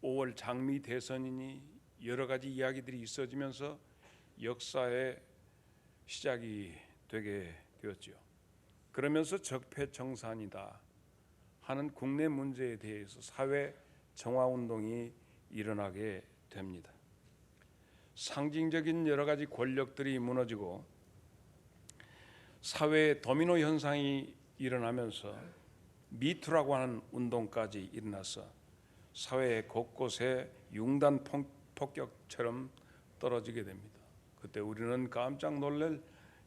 5월 장미 대선이니 여러 가지 이야기들이 있어지면서 역사의 시작이 되게 되었지요. 그러면서 적폐청산이다 하는 국내 문제에 대해서 사회 정화운동이 일어나게 됩니다. 상징적인 여러 가지 권력들이 무너지고 사회의 도미노 현상이 일어나면서 미투라고 하는 운동까지 일어나서 사회 곳곳에 융단 폭격처럼 떨어지게 됩니다. 그때 우리는 깜짝 놀랄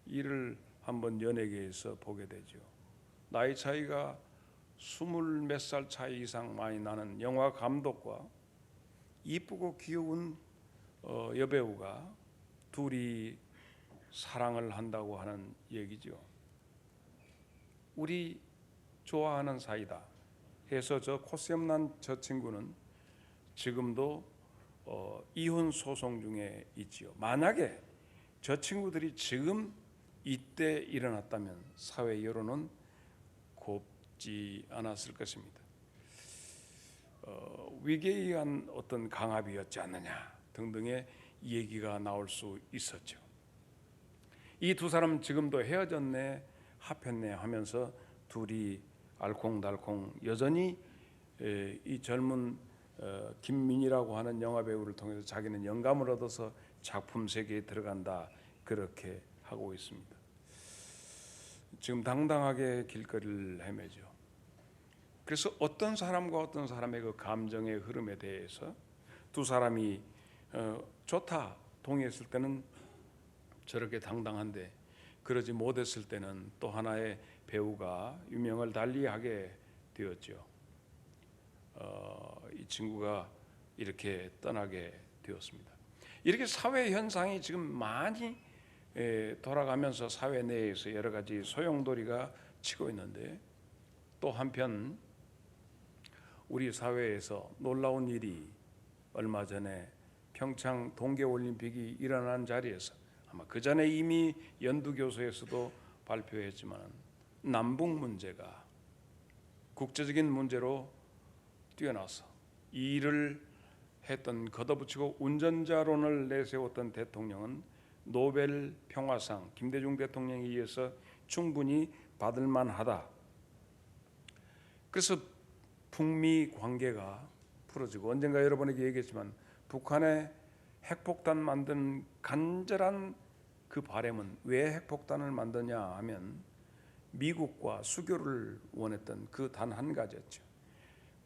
일을 한번 연예계에서 보게 되죠. 나이 차이가 20몇 살 차이 이상 많이 나는 영화 감독과 이쁘고 귀여운 여배우가 둘이 사랑을 한다고 하는 얘기죠. 우리 좋아하는 사이다 해서 저 코스염난 저 친구는 지금도 이혼 소송 중에 있지요. 만약에 저 친구들이 지금 이때 일어났다면 사회 여론은 곱지 않았을 것입니다. 위계에 의한 어떤 강압이었지 않느냐 등등의 얘기가 나올 수 있었죠. 이 두 사람 지금도 헤어졌네 합했네 하면서 둘이 알콩달콩 여전히 이 젊은 김민희라고 하는 영화배우를 통해서 자기는 영감을 얻어서 작품 세계에 들어간다 그렇게 하고 있습니다. 지금 당당하게 길거리를 헤매죠. 그래서 어떤 사람과 어떤 사람의 그 감정의 흐름에 대해서 두 사람이 좋다 동의했을 때는 저렇게 당당한데 그러지 못했을 때는 또 하나의 배우가 유명을 달리하게 되었죠. 이 친구가 이렇게 떠나게 되었습니다. 이렇게 사회 현상이 지금 많이 돌아가면서 사회 내에서 여러 가지 소용돌이가 치고 있는데 또 한편 우리 사회에서 놀라운 일이 얼마 전에 평창 동계올림픽이 일어난 자리에서 아마 그 전에 이미 연두교수에서도 발표했지만 남북 문제가 국제적인 문제로 뛰어나서 이 일을 했던 걷어붙이고 운전자론을 내세웠던 대통령은 노벨 평화상 김대중 대통령에 의해서 충분히 받을 만하다. 그래서 북미 관계가 풀어지고 언젠가 여러분에게 얘기했지만 북한의 핵폭탄 만든 간절한 그 바람은 왜 핵폭탄을 만드냐 하면 미국과 수교를 원했던 그 단 한 가지였죠.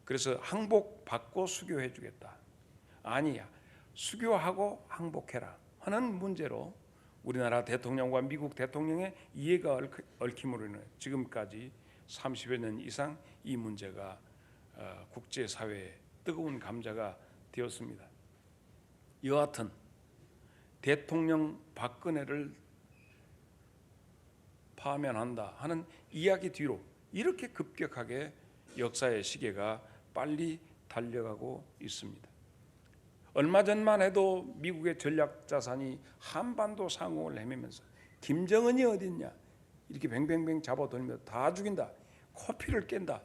그래서 항복받고 수교해 주겠다. 아니야, 수교하고 항복해라 하는 문제로 우리나라 대통령과 미국 대통령의 이해가 얽힘으로 인해 지금까지 30여 년 이상 이 문제가 국제사회의 뜨거운 감자가 되었습니다. 여하튼 대통령 박근혜를 파면한다 하는 이야기 뒤로 이렇게 급격하게 역사의 시계가 빨리 달려가고 있습니다. 얼마 전만 해도 미국의 전략자산이 한반도 상공을 헤매면서 김정은이 어딨냐 이렇게 뱅뱅뱅 잡아돌며 다 죽인다, 코피를 깬다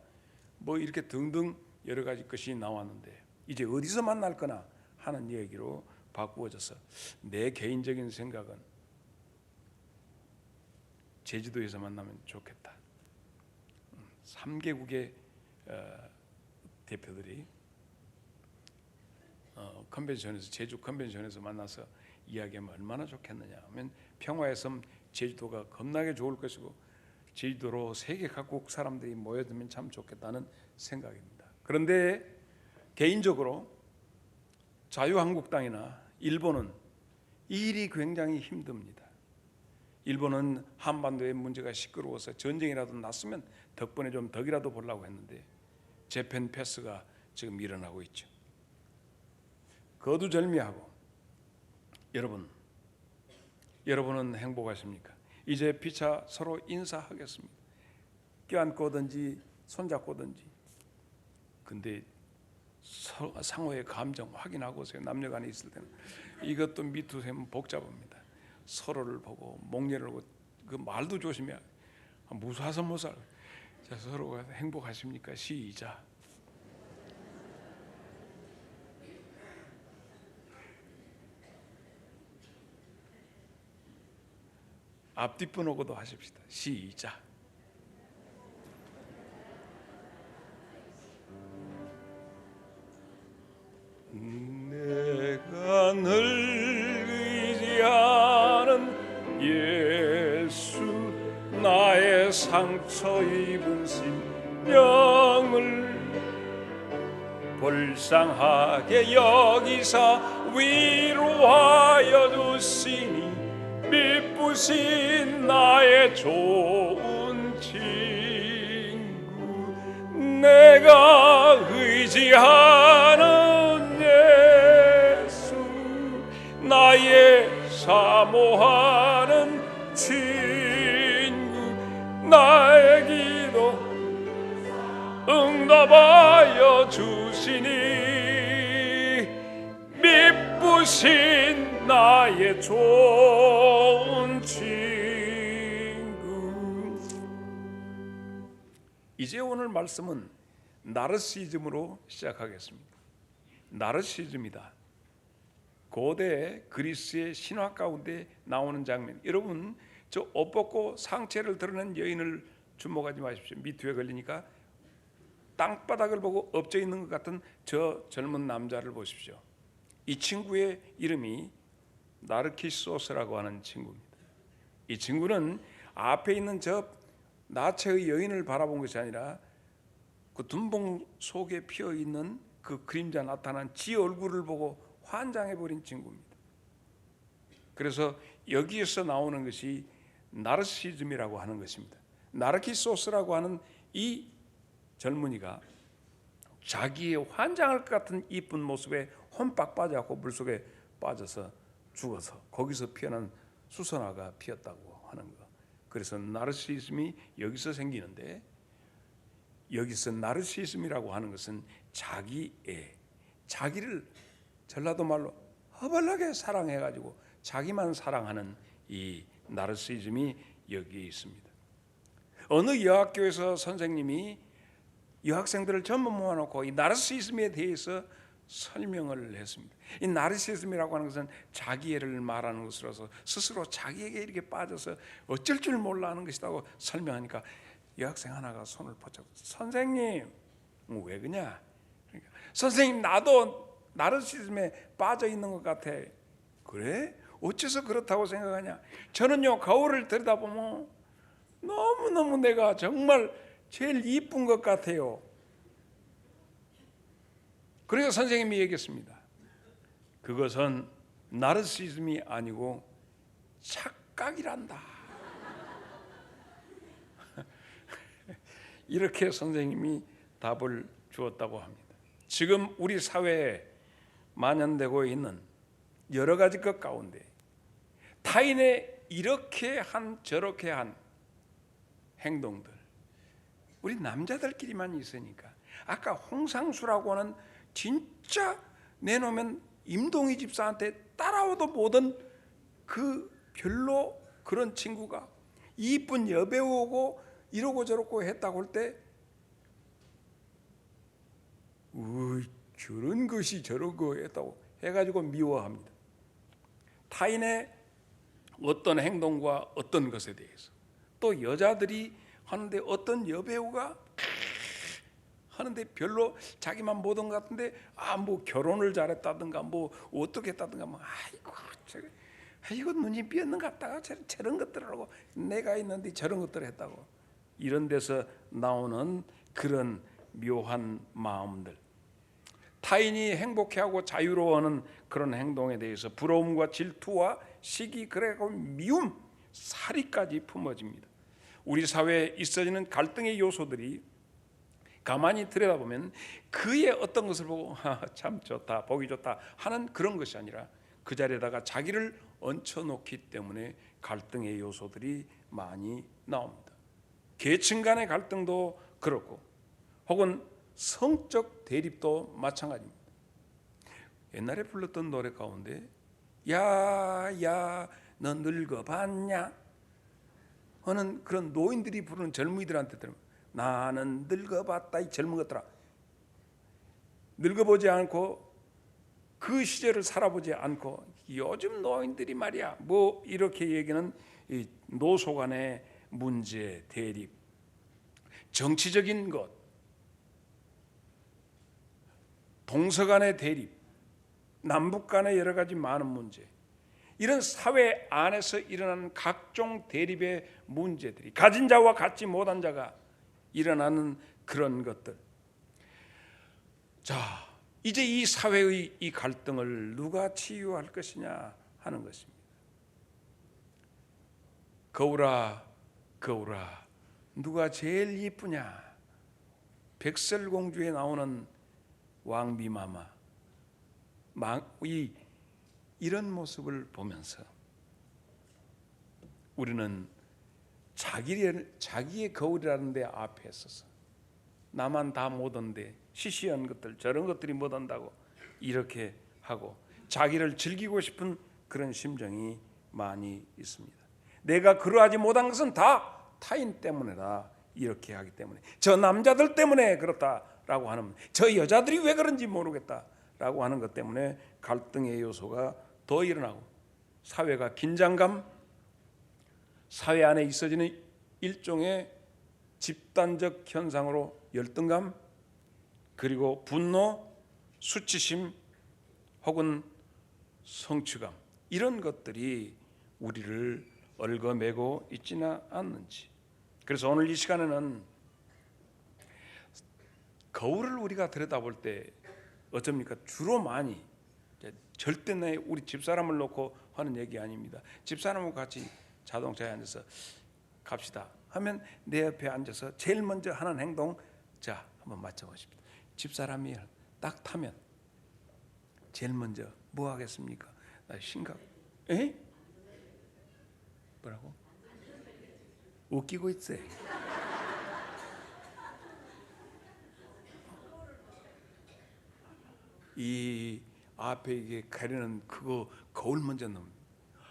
뭐 이렇게 등등 여러 가지 것이 나왔는데 이제 어디서 만날 거나 하는 얘기로 바꾸어져서 내 개인적인 생각은 제주도에서 만나면 좋겠다. 3개국의 대표들이 컨벤션에서 제주 컨벤션에서 만나서 이야기하면 얼마나 좋겠느냐 하면 평화의 섬 제주도가 겁나게 좋을 것이고 제주도로 세계 각국 사람들이 모여들면 참 좋겠다는 생각입니다. 그런데 개인적으로 자유한국당이나 일본은 이 일이 굉장히 힘듭니다. 일본은 한반도의 문제가 시끄러워서 전쟁이라도 났으면 덕분에 좀 덕이라도 보려고 했는데 재팬 패스가 지금 일어나고 있죠. 거두절미하고 여러분은 행복하십니까? 이제 피차 서로 인사하겠습니다. 껴안고든지 손잡고든지. 근데 상호의 감정 확인하고 오세요. 남녀간에 있을 때는 이것도 미투세면 복잡합니다. 서로를 보고 목례를 보고 그 말도 조심해야 무사서 못 살아. 자, 서로가 행복하십니까? 시작. 앞뒷분 오고도 하십시다. 시작. 내가 늘 의지하는 예수, 나의 상처 입은 심령을 불쌍하게 여기사 위로하여 주시니 미쁘신 나의 좋은 친구, 내가 의지하는 예수, 나의 사모하는 친구, 나의 기도 응답하여 주시니 미쁘신 나의 좋은 친구. 이제 오늘 말씀은 나르시즘으로 시작하겠습니다. 나르시즘이다. 고대 그리스의 신화 가운데 나오는 장면. 여러분, 저 옷 벗고 상체를 드러낸 여인을 주목하지 마십시오. 미투에 걸리니까 땅바닥을 보고 엎져 있는 것 같은 저 젊은 남자를 보십시오. 이 친구의 이름이 나르키소스라고 하는 친구입니다. 이 친구는 앞에 있는 저 나체의 여인을 바라본 것이 아니라 그 둔봉 속에 피어 있는 그 그림자 나타난 지 얼굴을 보고 환장해 버린 친구입니다. 그래서 여기에서 나오는 것이 나르시즘이라고 하는 것입니다. 나르키소스라고 하는 이 젊은이가 자기의 환장할 것 같은 이쁜 모습에 혼빡 빠져갖고 물속에 빠져서 죽어서 거기서 피어난 수선화가 피었다고 하는 거. 그래서 나르시즘이 여기서 생기는데, 여기서 나르시즘이라고 하는 것은 자기의, 자기를 전라도 말로 허벌나게 사랑해가지고 자기만 사랑하는 이 나르시즘이 여기에 있습니다. 어느 여학교에서 선생님이 여학생들을 전부 모아놓고 이 나르시즘에 대해서 설명을 했습니다. 이 나르시즘이라고 하는 것은 자기애를 말하는 것으로서 스스로 자기에게 이렇게 빠져서 어쩔 줄 몰라 하는 것이라고 설명하니까 여학생 하나가 손을 뻗쳐, 선생님 왜 그냐? 그러니까, 선생님 나도 나르시즘에 빠져 있는 것 같아. 그래? 어째서 그렇다고 생각하냐? 저는요, 거울을 들여다보면 너무너무 내가 정말 제일 이쁜 것 같아요. 그래서 선생님이 얘기했습니다. 그것은 나르시즘이 아니고 착각이란다. 이렇게 선생님이 답을 주었다고 합니다. 지금 우리 사회에 만연되고 있는 여러 가지 것 가운데 타인의 이렇게 한 저렇게 한 행동들, 우리 남자들끼리만 있으니까, 아까 홍상수라고 하는 진짜 내놓으면 임동희 집사한테 따라오도 못한 그 별로 그런 친구가 이쁜 여배우고 이러고 저러고 했다고 할 때, 저런 것이 저러고 했다고 해가지고 미워합니다. 타인의 어떤 행동과 어떤 것에 대해서, 또 여자들이 하는데 어떤 여배우가 하는데 별로 자기만 못한 것 같은데, 뭐 결혼을 잘했다든가 뭐 어떻게 했다든가, 뭐 아이고 눈이 삐었는 것 같다가 저런 것들을 하고, 내가 있는데 저런 것들을 했다고, 이런 데서 나오는 그런 묘한 마음들, 타인이 행복해하고 자유로워하는 그런 행동에 대해서 부러움과 질투와 시기, 그래고 미움, 사리까지 품어집니다. 우리 사회에 있어지는 갈등의 요소들이 가만히 들여다보면 그의 어떤 것을 보고 참 좋다, 보기 좋다 하는 그런 것이 아니라 그 자리에다가 자기를 얹혀놓기 때문에 갈등의 요소들이 많이 나옵니다. 계층 간의 갈등도 그렇고, 혹은 성적 대립도 마찬가지입니다. 옛날에 불렀던 노래 가운데 야야 너 늙어봤냐 하는 그런 노인들이 부르는 젊은이들한테 들으면, 나는 늙어봤다 이 젊은 것들아. 늙어보지 않고 그 시절을 살아보지 않고 요즘 노인들이 말이야 뭐 이렇게 얘기는 이 노소 간의 문제, 대립, 정치적인 것, 동서 간의 대립, 남북 간의 여러 가지 많은 문제, 이런 사회 안에서 일어나는 각종 대립의 문제들이, 가진 자와 갖지 못한 자가 일어나는 그런 것들. 자, 이제 이 사회의 이 갈등을 누가 치유할 것이냐 하는 것입니다. 거울아, 거울아, 누가 제일 이쁘냐? 백설공주에 나오는 왕비마마, 이런 모습을 보면서 우리는 자기의 거울이라는 데 앞에 서서 나만 다 못한데 시시한 것들, 저런 것들이 못한다고 이렇게 하고 자기를 즐기고 싶은 그런 심정이 많이 있습니다. 내가 그러하지 못한 것은 다 타인 때문이다, 이렇게 하기 때문에, 저 남자들 때문에 그렇다라고 하는, 저 여자들이 왜 그런지 모르겠다라고 하는 것 때문에 갈등의 요소가 더 일어나고, 사회가 긴장감, 사회 안에 있어지는 일종의 집단적 현상으로 열등감, 그리고 분노, 수치심 혹은 성취감, 이런 것들이 우리를 얽어매고 있지는 않는지. 그래서 오늘 이 시간에는 거울을 우리가 들여다볼 때 어쩝니까? 주로 많이, 절대 우리 집사람을 놓고 하는 얘기 아닙니다. 집사람하고 같이 자동차에 앉아서 갑시다 하면 내 옆에 앉아서 제일 먼저 하는 행동, 자 한번 맞춰보십시오. 집사람이 딱 타면 제일 먼저 뭐 하겠습니까? 나 심각. 에? 뭐라고? 웃기고 있어요. 이 앞에 이게 가리는 그거 거울 먼저 넣는.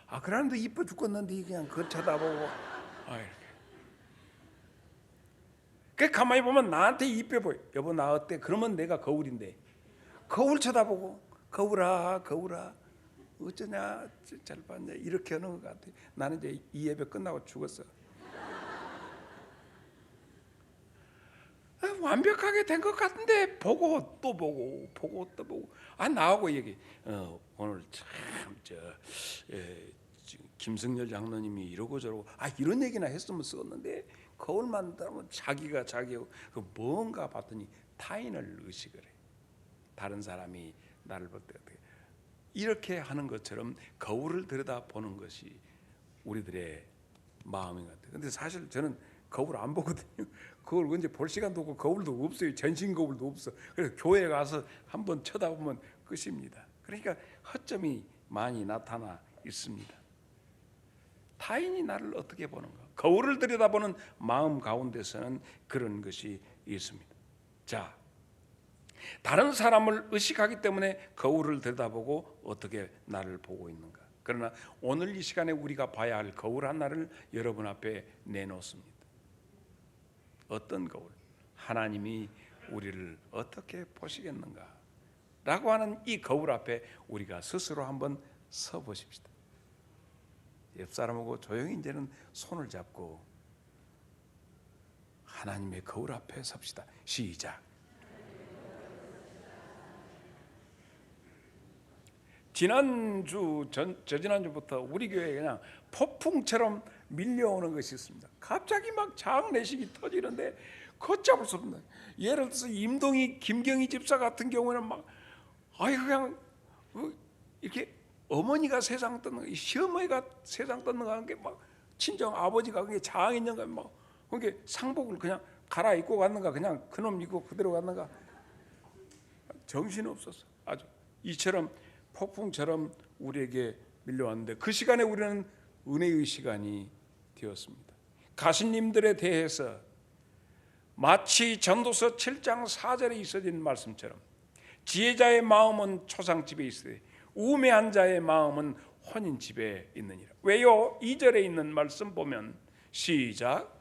아 그러는데 이뻐 죽겠는데 그냥 그거 쳐다보고. 아 이렇게. 그 가만히 보면 나한테 이뻐 보여. 여보 나 어때? 그러면 내가 거울인데. 거울 쳐다보고 거울아 거울아 어쩌냐 잘 봤냐 이렇게 하는 것 같아. 나는 이제 이 예배 끝나고 죽었어. 완벽하게 된 것 같은데 보고 또 보고 보고 또 보고. 아 나하고 얘기. 오늘 참저 김승열 장로님이 이러고 저러고. 아 이런 얘기나 했으면 썼는데 거울만 따면 자기가 자기하고 그 뭔가 봤더니 타인을 의식을 해. 다른 사람이 나를 볼 때 어떻게 이렇게 하는 것처럼 거울을 들여다 보는 것이 우리들의 마음인 것 같아요. 근데 사실 저는 거울 안 보거든요. 거울 언제 볼 시간도 없고 거울도 없어요. 전신 거울도 없어. 그래서 교회 가서 한번 쳐다보면 끝입니다. 그러니까 허점이 많이 나타나 있습니다. 타인이 나를 어떻게 보는가? 거울을 들여다보는 마음 가운데서는 그런 것이 있습니다. 자, 다른 사람을 의식하기 때문에 거울을 들여다보고 어떻게 나를 보고 있는가? 그러나 오늘 이 시간에 우리가 봐야 할 거울 하나를 여러분 앞에 내놓습니다. 어떤 거울? 하나님이 우리를 어떻게 보시겠는가? 라고 하는 이 거울 앞에 우리가 스스로 한번 서 보십시다. 옆 사람하고 조용히 이제는 손을 잡고 하나님의 거울 앞에 섭시다. 시작. 지난주, 저지난주부터 우리 교회에 그냥 폭풍처럼 밀려오는 것이 있습니다. 갑자기 막 장례식이 터지는데 걷잡을 수 없는. 예를 들어서 임동희, 김경희 집사 같은 경우는 막 그냥 이렇게 어머니가 세상 떠는 거, 시어머니가 세상 떠는 거 하는 게 막 친정 아버지가 그게 장인인가 막 그게 상복을 그냥 갈아입고 갔는가 그냥 그놈 입고 그대로 갔는가 정신 없었어. 아주 이처럼 폭풍처럼 우리에게 밀려왔는데 그 시간에 우리는 은혜의 시간이 되었습니다. 가신님들에 대해서 마치 전도서 7장 4절에 있어진 말씀처럼 지혜자의 마음은 초상집에 있으되 우매한 자의 마음은 혼인집에 있느니라. 왜요? 2절에 있는 말씀 보면 시작.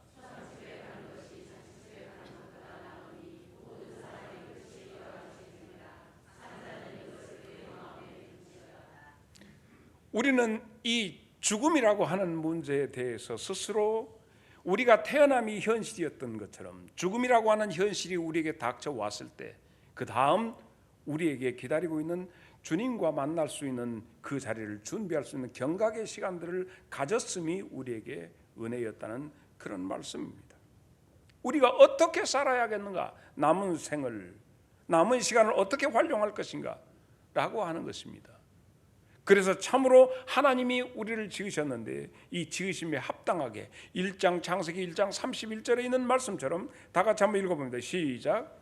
우리는 이 죽음이라고 하는 문제에 대해서 스스로 우리가 태어남이 현실이었던 것처럼 죽음이라고 하는 현실이 우리에게 닥쳐왔을 때 그 다음 우리에게 기다리고 있는 주님과 만날 수 있는 그 자리를 준비할 수 있는 경각의 시간들을 가졌음이 우리에게 은혜였다는 그런 말씀입니다. 우리가 어떻게 살아야겠는가? 남은 생을, 남은 시간을 어떻게 활용할 것인가? 라고 하는 것입니다. 그래서 참으로 하나님이 우리를 지으셨는데 이 지으심에 합당하게 1장 창세기 1장 31절에 있는 말씀처럼 다 같이 한번 읽어봅니다. 시작.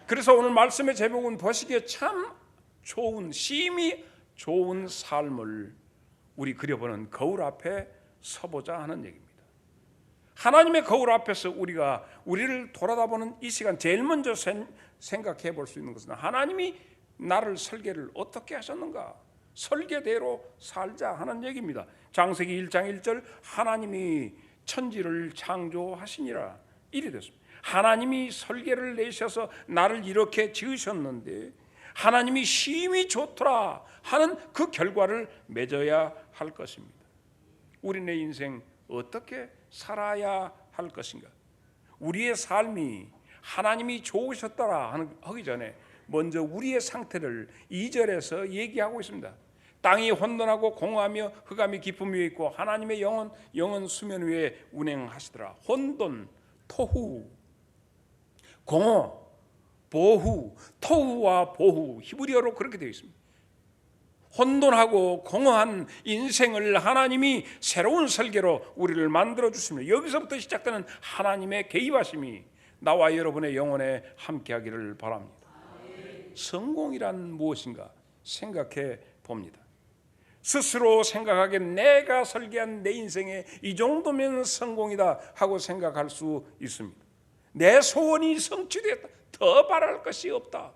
그래서 오늘 말씀의 제목은 보시기에 참 좋은, 심히 좋은 삶을 우리 그려보는 거울 앞에 서보자 하는 얘기입니다. 하나님의 거울 앞에서 우리가 우리를 돌아다보는 이 시간 제일 먼저 생각해 볼 수 있는 것은 하나님이 나를 설계를 어떻게 하셨는가? 설계대로 살자 하는 얘기입니다. 창세기 1장 1절 하나님이 천지를 창조하시니라 이리 됐습니다. 하나님이 설계를 내셔서 나를 이렇게 지으셨는데 하나님이 심히 좋더라 하는 그 결과를 맺어야 할 것입니다. 우리의 인생 어떻게 살아야 할 것인가? 우리의 삶이 하나님이 좋으셨더라 하기 전에 먼저 우리의 상태를 2절에서 얘기하고 있습니다. 땅이 혼돈하고 공허하며 흑암이 깊음 위에 있고 하나님의 영은 수면 위에 운행하시더라. 혼돈, 토후, 공허, 보후, 토후와 보후, 히브리어로 그렇게 되어 있습니다. 혼돈하고 공허한 인생을 하나님이 새로운 설계로 우리를 만들어 주십니다. 여기서부터 시작되는 하나님의 개입하심이 나와 여러분의 영혼에 함께하기를 바랍니다. 성공이란 무엇인가 생각해 봅니다. 스스로 생각하기에 내가 설계한 내 인생에 이 정도면 성공이다 하고 생각할 수 있습니다. 내 소원이 성취됐다, 더 바랄 것이 없다,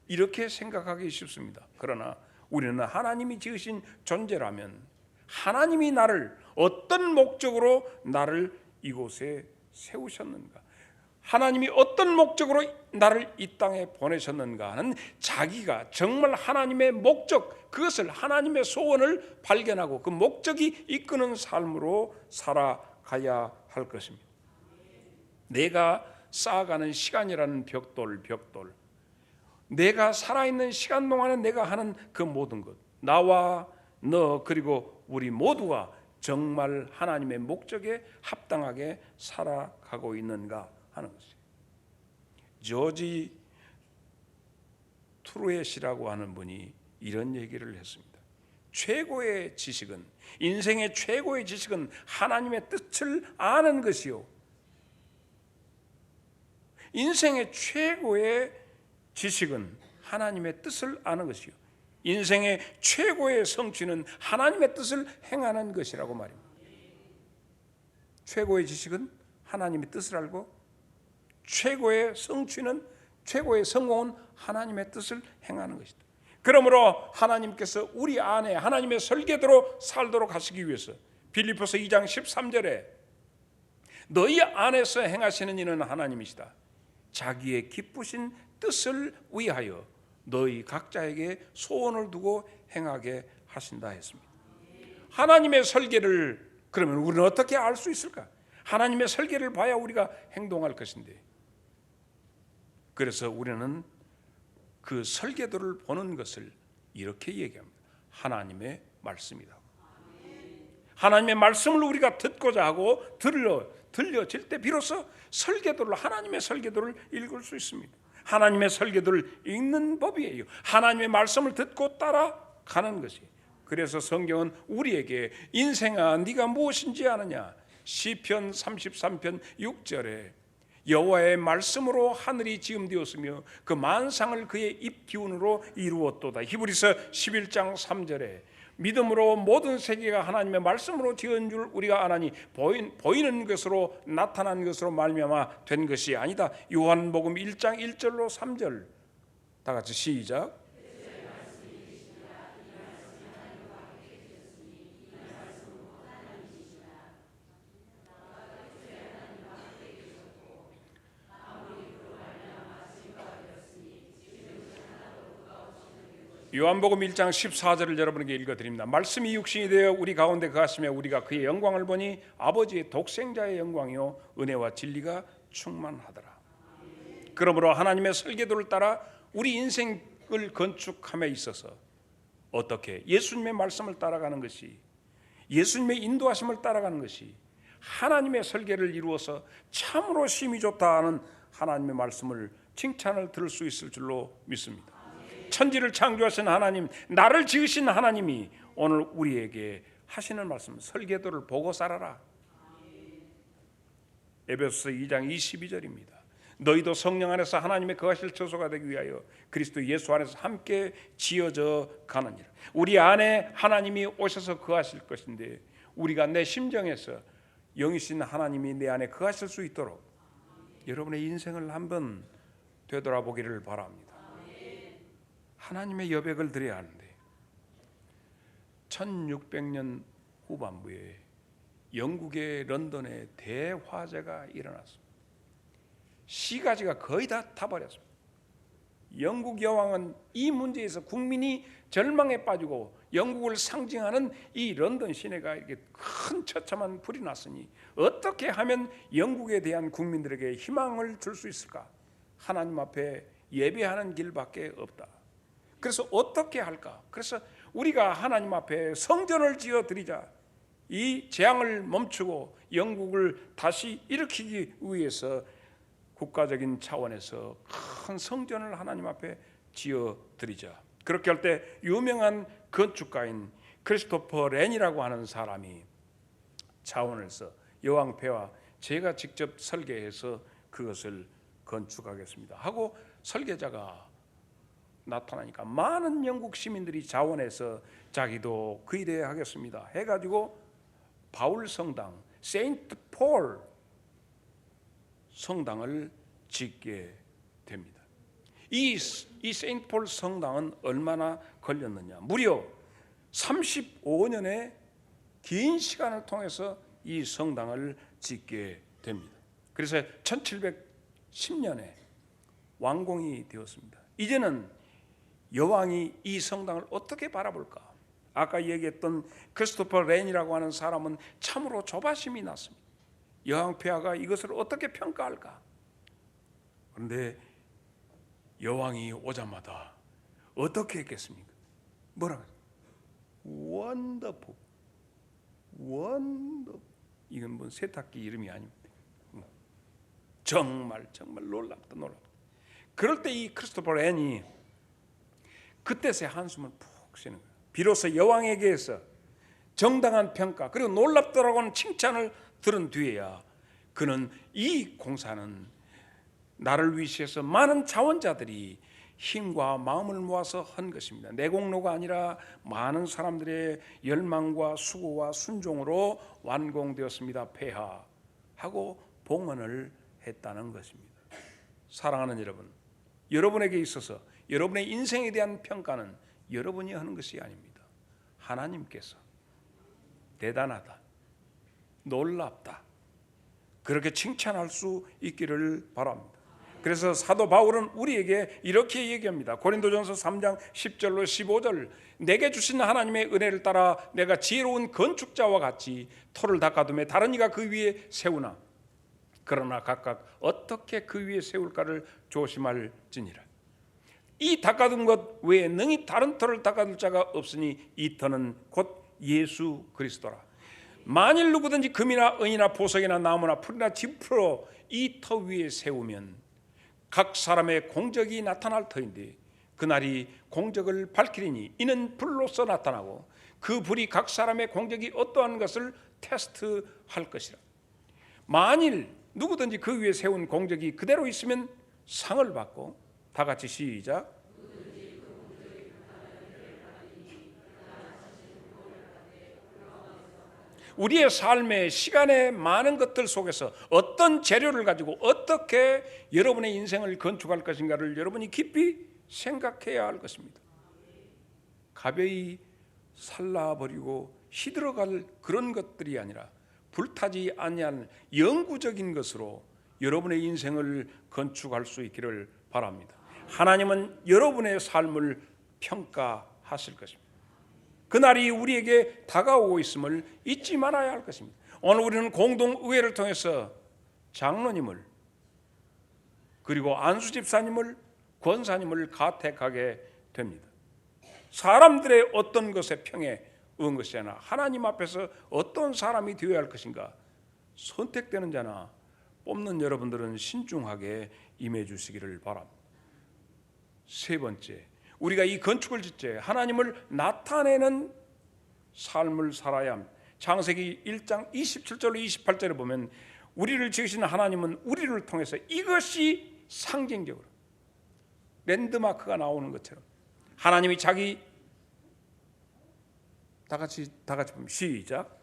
이렇게 생각하기 쉽습니다. 그러나 우리는 하나님이 지으신 존재라면 하나님이 나를 어떤 목적으로 나를 이곳에 세우셨는가, 하나님이 어떤 목적으로 나를 이 땅에 보내셨는가 하는 자기가 정말 하나님의 목적, 그것을 하나님의 소원을 발견하고 그 목적이 이끄는 삶으로 살아가야 할 것입니다. 내가 쌓아가는 시간이라는 벽돌, 내가 살아있는 시간 동안에 내가 하는 그 모든 것, 나와 너 그리고 우리 모두가 정말 하나님의 목적에 합당하게 살아가고 있는가 하는 것이에요. 조지 트루엣이라고 하는 분이 이런 얘기를 했습니다. 최고의 지식은, 인생의 최고의 지식은 하나님의 뜻을 아는 것이요, 인생의 최고의 지식은 하나님의 뜻을 아는 것이요, 인생의 최고의 성취는 하나님의 뜻을 행하는 것이라고 말입니다. 최고의 지식은 하나님의 뜻을 알고 최고의 성취는, 최고의 성공은 하나님의 뜻을 행하는 것이다. 그러므로 하나님께서 우리 안에 하나님의 설계대로 살도록 하시기 위해서 빌립보서 2장 13절에 너희 안에서 행하시는 이는 하나님이시다. 자기의 기쁘신 뜻을 위하여 너희 각자에게 소원을 두고 행하게 하신다 했습니다. 하나님의 설계를 그러면 우리는 어떻게 알 수 있을까? 하나님의 설계를 봐야 우리가 행동할 것인데, 그래서 우리는 그 설계도를 보는 것을 이렇게 얘기합니다. 하나님의 말씀이다. 하나님의 말씀을 우리가 듣고자 하고 들려질 때 비로소 설계도를, 하나님의 설계도를 읽을 수 있습니다. 하나님의 설계도를 읽는 법이에요. 하나님의 말씀을 듣고 따라가는 것이. 그래서 성경은 우리에게 인생아 네가 무엇인지 아느냐, 시편 33편 6절에 여호와의 말씀으로 하늘이 지음되었으며 그 만상을 그의 입 기운으로 이루었도다. 히브리서 11장 3절에 믿음으로 모든 세계가 하나님의 말씀으로 지은 줄 우리가 아나니 보이는 것으로 나타난 것으로 말미암아 된 것이 아니다. 요한복음 1장 1절로 3절 다 같이 시작. 요한복음 1장 14절을 여러분에게 읽어드립니다. 말씀이 육신이 되어 우리 가운데 거하시며 우리가 그의 영광을 보니 아버지의 독생자의 영광이요 은혜와 진리가 충만하더라. 그러므로 하나님의 설계도를 따라 우리 인생을 건축함에 있어서 어떻게 예수님의 말씀을 따라가는 것이, 예수님의 인도하심을 따라가는 것이 하나님의 설계를 이루어서 참으로 심히 좋다 하는 하나님의 말씀을, 칭찬을 들을 수 있을 줄로 믿습니다. 천지를 창조하신 하나님, 나를 지으신 하나님이 오늘 우리에게 하시는 말씀, 설계도를 보고 살아라. 에베소서 2장 22절입니다. 너희도 성령 안에서 하나님의 거하실 처소가 되기 위하여 그리스도 예수 안에서 함께 지어져 가느니라. 우리 안에 하나님이 오셔서 거하실 것인데, 우리가 내 심정에서 영이신 하나님이 내 안에 거하실 수 있도록 여러분의 인생을 한번 되돌아보기를 바랍니다. 하나님의 여백을 드려야 하는데 1600년 후반부에 영국의 런던에 대화재가 일어났습니다. 시가지가 거의 다 타버렸습니다. 영국 여왕은 이 문제에서 국민이 절망에 빠지고 영국을 상징하는 이 런던 시내가 이렇게 큰 처참한 불이 났으니 어떻게 하면 영국에 대한 국민들에게 희망을 줄 수 있을까? 하나님 앞에 예배하는 길밖에 없다. 그래서 어떻게 할까? 그래서 우리가 하나님 앞에 성전을 지어 드리자. 이 재앙을 멈추고 영국을 다시 일으키기 위해서 국가적인 차원에서 큰 성전을 하나님 앞에 지어 드리자. 그렇게 할 때 유명한 건축가인 크리스토퍼 렌이라고 하는 사람이 차원에서 여왕폐하 제가 직접 설계해서 그것을 건축하겠습니다 하고 설계자가 나타나니까 많은 영국 시민들이 자원해서 자기도 그 일에 하겠습니다 해가지고 바울 성당, 세인트 폴 성당을 짓게 됩니다. 이 세인트 폴 성당은 얼마나 걸렸느냐? 무려 35년의 긴 시간을 통해서 이 성당을 짓게 됩니다. 그래서 1710년에 완공이 되었습니다. 이제는 여왕이 이 성당을 어떻게 바라볼까? 아까 얘기했던 크리스토퍼 렌이라고 하는 사람은 참으로 조바심이 났습니다. 여왕폐하가 이것을 어떻게 평가할까? 그런데 여왕이 오자마자 어떻게 했겠습니까? 뭐라고? 원더풀, 원더. 이건 뭐 세탁기 이름이 아닙니다. 정말 놀랍다. 그럴 때 이 크리스토퍼 렌이 그때서야 한숨을 푹 쉬는 거예요. 비로소 여왕에게서 정당한 평가 그리고 놀랍더라고 하는 칭찬을 들은 뒤에야 그는 이 공사는 나를 위시해서 많은 자원자들이 힘과 마음을 모아서 한 것입니다. 내 공로가 아니라 많은 사람들의 열망과 수고와 순종으로 완공되었습니다. 폐하하고 봉헌을 했다는 것입니다. 사랑하는 여러분, 여러분에게 있어서 여러분의 인생에 대한 평가는 여러분이 하는 것이 아닙니다. 하나님께서 대단하다, 놀랍다, 그렇게 칭찬할 수 있기를 바랍니다. 그래서 사도 바울은 우리에게 이렇게 얘기합니다. 고린도전서 3장 10절로 15절, 내게 주신 하나님의 은혜를 따라 내가 지혜로운 건축자와 같이 토를 닦아두매 다른 이가 그 위에 세우나 그러나 각각 어떻게 그 위에 세울까를 조심할지니라. 이 닦아둔 것 외에 능히 다른 터를 닦아둘 자가 없으니 이 터는 곧 예수 그리스도라. 만일 누구든지 금이나 은이나 보석이나 나무나 풀이나 진풀로 이 터 위에 세우면 각 사람의 공적이 나타날 터인데 그날이 공적을 밝히리니 이는 불로서 나타나고 그 불이 각 사람의 공적이 어떠한 것을 테스트할 것이라. 만일 누구든지 그 위에 세운 공적이 그대로 있으면 상을 받고, 다 같이 시작. 우리의 삶의 시간의 많은 것들 속에서 어떤 재료를 가지고 어떻게 여러분의 인생을 건축할 것인가를 여러분이 깊이 생각해야 할 것입니다. 가벼이 살라버리고 시들어갈 그런 것들이 아니라 불타지 아니한 영구적인 것으로 여러분의 인생을 건축할 수 있기를 바랍니다. 하나님은 여러분의 삶을 평가하실 것입니다. 그날이 우리에게 다가오고 있음을 잊지 말아야 할 것입니다. 오늘 우리는 공동의회를 통해서 장로님을 그리고 안수집사님을 권사님을 가택하게 됩니다. 사람들의 어떤 것에 평에 은 것이 아니라 하나님 앞에서 어떤 사람이 되어야 할 것인가 선택되는 자나 뽑는 여러분들은 신중하게 임해 주시기를 바랍니다. 세 번째, 우리가 이 건축을 짓되 하나님을 나타내는 삶을 살아야 합니다. 창세기 1장 27절로 28절에 보면 우리를 지으신 하나님은 우리를 통해서 이것이 상징적으로 랜드마크가 나오는 것처럼 하나님이 자기 다 같이 보면 시작.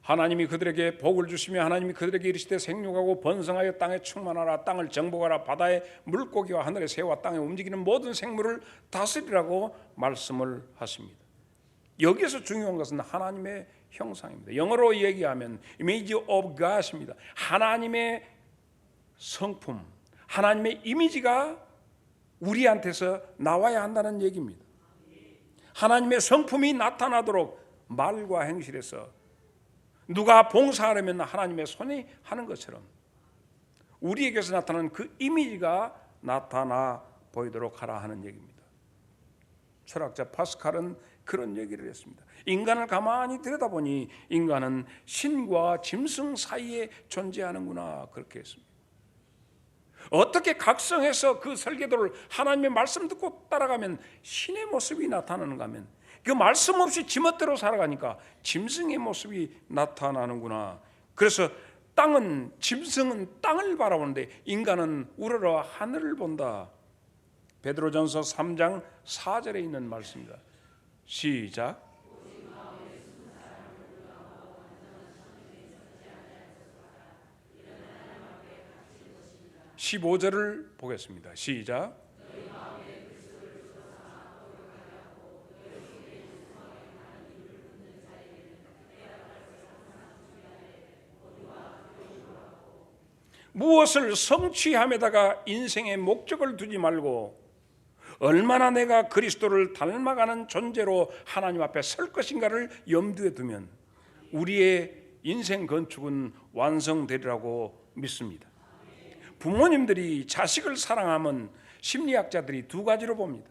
하나님이 그들에게 복을 주시며 하나님이 그들에게 이르시되 생육하고 번성하여 땅에 충만하라 땅을 정복하라 바다의 물고기와 하늘의 새와 땅에 움직이는 모든 생물을 다스리라고 말씀을 하십니다. 여기서 중요한 것은 하나님의 형상입니다. 영어로 얘기하면 image of God입니다. 하나님의 성품, 하나님의 이미지가 우리한테서 나와야 한다는 얘기입니다. 하나님의 성품이 나타나도록 말과 행실에서 누가 봉사하려면 하나님의 손이 하는 것처럼 우리에게서 나타나는 그 이미지가 나타나 보이도록 하라 하는 얘기입니다. 철학자 파스칼은 그런 얘기를 했습니다. 인간을 가만히 들여다보니 인간은 신과 짐승 사이에 존재하는구나 그렇게 했습니다. 어떻게 각성해서 그 설계도를 하나님의 말씀 듣고 따라가면 신의 모습이 나타나는가 하면 그 말씀 없이 지멋대로 살아가니까 짐승의 모습이 나타나는구나. 그래서 짐승은 땅을 바라보는데 인간은 우러러 하늘을 본다. 베드로전서 3장 4절에 있는 말씀입니다. 시작. 15절을 보겠습니다. 시작. 무엇을 성취함에다가 인생의 목적을 두지 말고 얼마나 내가 그리스도를 닮아가는 존재로 하나님 앞에 설 것인가를 염두에 두면 우리의 인생 건축은 완성되리라고 믿습니다. 부모님들이 자식을 사랑하면 심리학자들이 두 가지로 봅니다.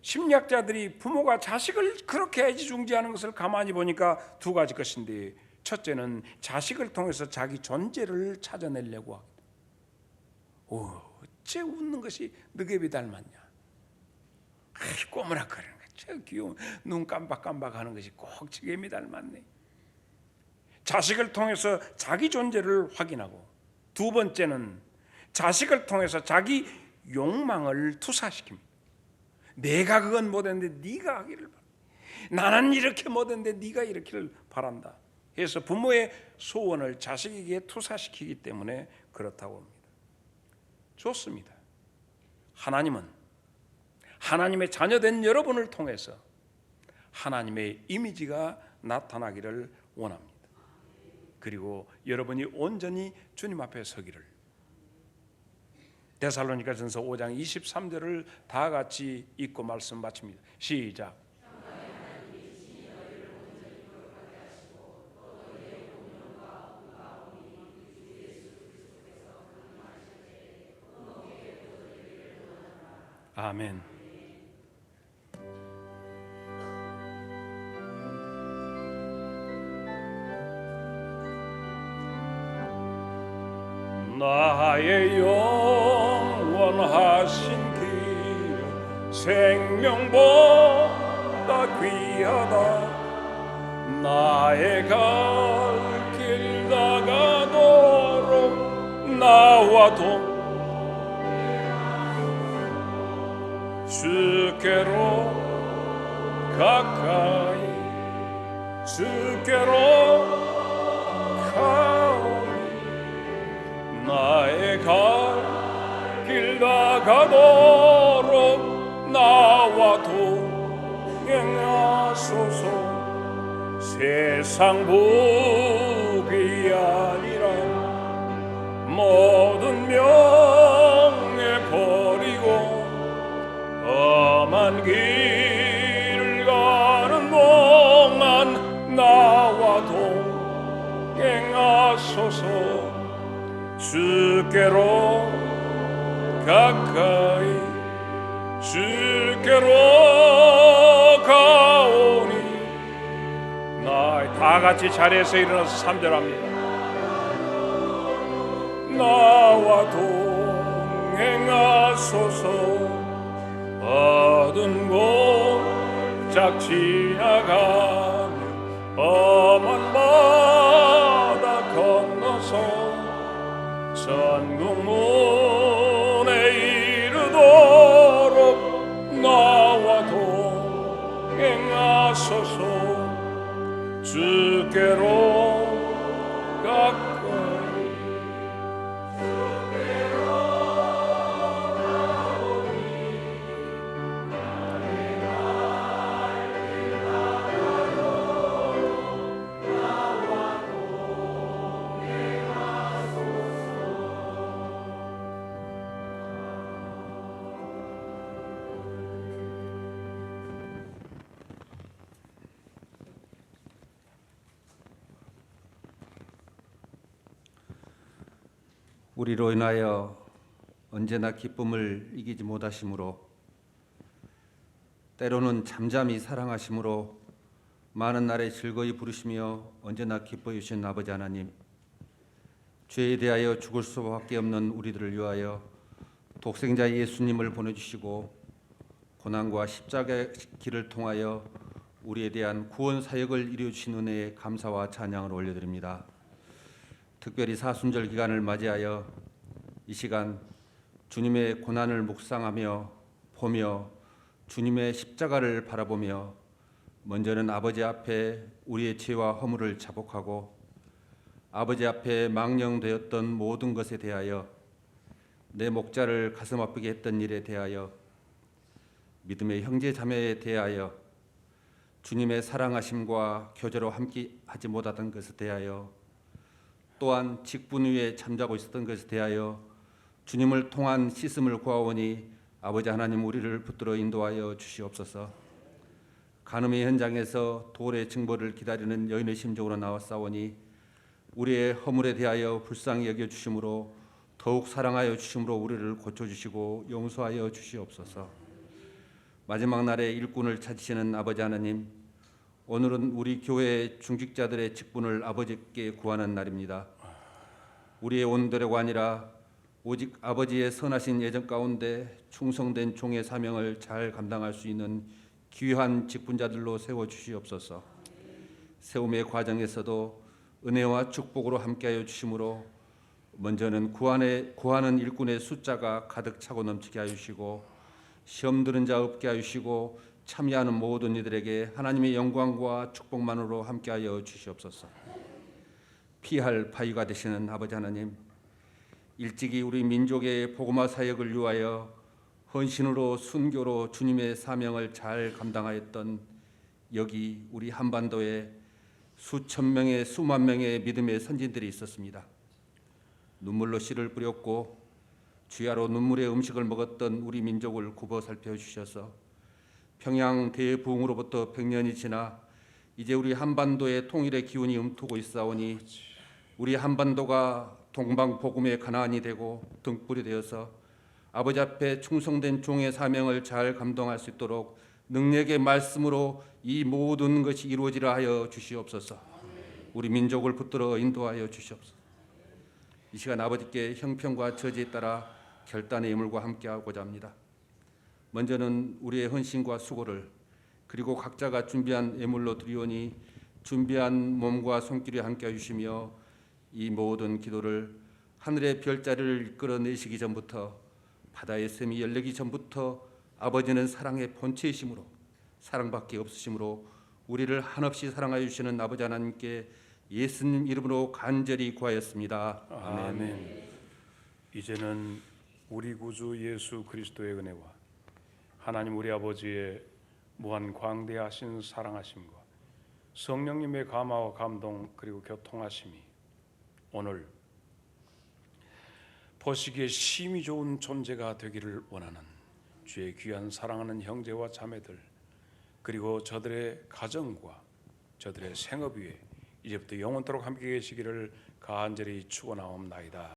심리학자들이 부모가 자식을 그렇게 애지중지하는 것을 가만히 보니까 두 가지 것인데, 첫째는 자식을 통해서 자기 존재를 찾아내려고 합니다. 어째 웃는 것이 너겟이 닮았냐, 꼬무락거리는 거, 저 귀여운 눈 깜박깜박하는 것이 꼭 저개미 닮았네. 자식을 통해서 자기 존재를 확인하고, 두 번째는 자식을 통해서 자기 욕망을 투사시킵니다. 내가 그건 못했는데 네가 하기를 바란다. 나는 이렇게 못했는데 네가 이렇기를 바란다 해서 부모의 소원을 자식에게 투사시키기 때문에 그렇다고 합니다. 좋습니다. 하나님은 하나님의 자녀된 여러분을 통해서 하나님의 이미지가 나타나기를 원합니다. 그리고 여러분이 온전히 주님 앞에 서기를. 데살로니가전서 5장 23절을 다 같이 읽고 말씀 마칩니다. 시작. 아멘. 나의 영원하신 길 생명보다 귀하다. 나의 갈 길 나가도록 나와도 주께로 가까이 주께로 가오니 나의 갈 길 나가도록 나와도 행하소서. 세상 복이 아니라 모든 명예 버리고 험한 길을 가는 동안 나와 동행하소서. 주께로 가까이 주께로 가오니. 다 같이 자리에서 일어나서 3절 합니다. 나와 동행하소서. 어두운 골짝 지나가며 험한 바다 건너서 천국문에 이르도록 나와 동행하소서. 주께로 가까이 우리로 인하여 언제나 기쁨을 이기지 못하심으로 때로는 잠잠히 사랑하심으로 많은 날에 즐거이 부르시며 언제나 기뻐해 주신 아버지 하나님, 죄에 대하여 죽을 수밖에 없는 우리들을 위하여 독생자 예수님을 보내주시고 고난과 십자가의 길을 통하여 우리에 대한 구원 사역을 이루어주신 은혜에 감사와 찬양을 올려드립니다. 특별히 사순절 기간을 맞이하여 이 시간 주님의 고난을 묵상하며 보며 주님의 십자가를 바라보며 먼저는 아버지 앞에 우리의 죄와 허물을 자복하고 아버지 앞에 망령되었던 모든 것에 대하여 내 목자를 가슴 아프게 했던 일에 대하여 믿음의 형제 자매에 대하여 주님의 사랑하심과 교제로 함께하지 못하던 것에 대하여 또한 직분 위에 잠자고 있었던 것에 대하여 주님을 통한 씻음을 구하오니 아버지 하나님 우리를 붙들어 인도하여 주시옵소서. 간음의 현장에서 돌의 징벌을 기다리는 여인의 심정으로 나왔사오니 우리의 허물에 대하여 불쌍히 여겨주심으로 더욱 사랑하여 주심으로 우리를 고쳐주시고 용서하여 주시옵소서. 마지막 날에 일꾼을 찾으시는 아버지 하나님, 오늘은 우리 교회 중직자들의 직분을 아버지께 구하는 날입니다. 우리의 온도래가 아니라 오직 아버지의 선하신 예정 가운데 충성된 종의 사명을 잘 감당할 수 있는 귀한 직분자들로 세워주시옵소서. 세움의 과정에서도 은혜와 축복으로 함께하여 주심으로 먼저는 구하는 일꾼의 숫자가 가득 차고 넘치게 하시고 시험 들은 자 없게 하시고 참여하는 모든 이들에게 하나님의 영광과 축복만으로 함께하여 주시옵소서. 피할 바위가 되시는 아버지 하나님, 일찍이 우리 민족의 복음화 사역을 위하여 헌신으로 순교로 주님의 사명을 잘 감당하였던 여기 우리 한반도에 수천 명의 수만 명의 믿음의 선진들이 있었습니다. 눈물로 씨를 뿌렸고 주야로 눈물의 음식을 먹었던 우리 민족을 굽어 살펴주셔서 평양 대부흥으로부터 100년이 지나 이제 우리 한반도의 통일의 기운이 움트고 있사오니 우리 한반도가 동방복음의 가나안이 되고 등불이 되어서 아버지 앞에 충성된 종의 사명을 잘 감당할 수 있도록 능력의 말씀으로 이 모든 것이 이루어지라 하여 주시옵소서. 우리 민족을 붙들어 인도하여 주시옵소서. 이 시간 아버지께 형편과 처지에 따라 결단의 예물과 함께하고자 합니다. 먼저는 우리의 헌신과 수고를 그리고 각자가 준비한 예물로 드리오니 준비한 몸과 손길이 함께 해주시며 이 모든 기도를 하늘의 별자리를 이끌어내시기 전부터 바다의 샘이 열리기 전부터 아버지는 사랑의 본체이심으로 사랑밖에 없으심으로 우리를 한없이 사랑하여 주시는 아버지 하나님께 예수님 이름으로 간절히 구하였습니다. 아멘. 이제는 우리 구주 예수 그리스도의 은혜와 하나님 우리 아버지의 무한 광대하신 사랑하심과 성령님의 감화와 감동 그리고 교통하심이 오늘 보시기에 심히 좋은 존재가 되기를 원하는 주의 귀한 사랑하는 형제와 자매들, 그리고 저들의 가정과 저들의 생업 위에 이제부터 영원토록 함께 계시기를 간절히 축원하옵나이다.